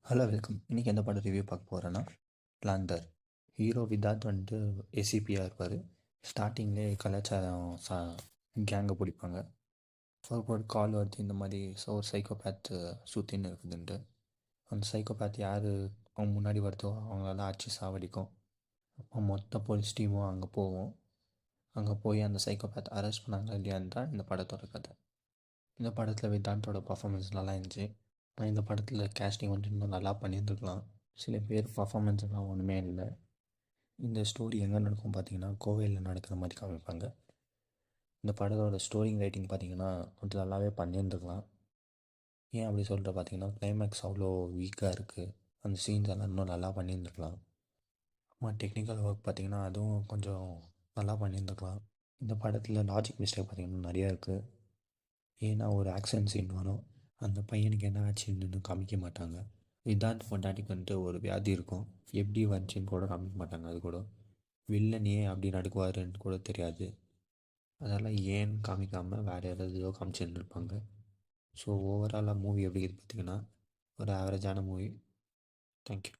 Hello welcome. இன்றைக்கி எந்த படம் ரிவ்யூ பார்க்க போகிறேன்னா பிளாந்தர். ஹீரோ விதார்த் வந்துட்டு ஏசிபியாக இருப்பார். ஸ்டார்டிங்லேயே கலாச்சாரம் கேங்கை பிடிப்பாங்க. ஒரு கால் வருது, இந்த மாதிரி ஒரு சைக்கோபேத்து சுற்றின்னு இருக்குதுன்ட்டு. அந்த சைக்கோபேத் யார் அவங்க முன்னாடி வருதோ அவங்களால ஆட்சி சாவடிக்கும். அப்போ மொத்த போலீஸ் டீமும் அங்கே போவோம். அங்கே போய் அந்த சைக்கோபேத் அரெஸ்ட் பண்ணாங்களா இல்லையான்னு தான் இந்த படத்தோட கதை. இந்த படத்தில் விதார்த்தோட பர்ஃபார்மன்ஸ் நல்லா இருந்துச்சு. ஆனால் இந்த படத்தில் கேஸ்டிங் வந்துட்டு இன்னும் நல்லா பண்ணியிருந்துருக்கலாம். சில பேர் பர்ஃபார்மன்ஸ்லாம் ஒன்றுமே இல்லை. இந்த ஸ்டோரி எங்கே நடக்கும் பார்த்தீங்கன்னா கோவையில் நடக்கிற மாதிரி காமிப்பாங்க. இந்த படத்தோட ஸ்டோரி ரைட்டிங் பார்த்தீங்கன்னா கொஞ்சம் நல்லாவே பண்ணியிருந்துருக்கலாம். ஏன் அப்படி சொல்லிட்டு பார்த்தீங்கன்னா கிளைமேக்ஸ் அவ்வளோ வீக்காக இருக்குது. அந்த சீன்ஸ் எல்லாம் இன்னும் நல்லா பண்ணியிருந்துருக்கலாம். டெக்னிக்கல் ஒர்க் பார்த்தீங்கன்னா அதுவும் கொஞ்சம் நல்லா பண்ணியிருந்துருக்கலாம். இந்த படத்தில் லாஜிக் மிஸ்டேக் பார்த்தீங்கன்னா நிறையா இருக்குது. ஏன்னா ஒரு ஆக்ஷன் சீன் வரும், அந்த பையனுக்கு என்ன ஆச்சுன்னு காமிக்க மாட்டாங்க. விதார்த் பொண்டாட்டிக்கு வந்துட்டு ஒரு வியாதி இருக்கும், எப்படி வந்துச்சின்னு கூட காமிக்க மாட்டாங்க. அது கூட வில்லன் ஏன் அப்படி நடக்குவாருன்னு கூட தெரியாது. அதெல்லாம் ஏன்னு காமிக்காமல் வேறு ஏதோ காமிச்சுன்னு இருப்பாங்க. ஸோ ஓவராலாக மூவி எப்படி இருக்குது பார்த்திங்கன்னா ஒரு ஆவரேஜான மூவி. தேங்க்யூ.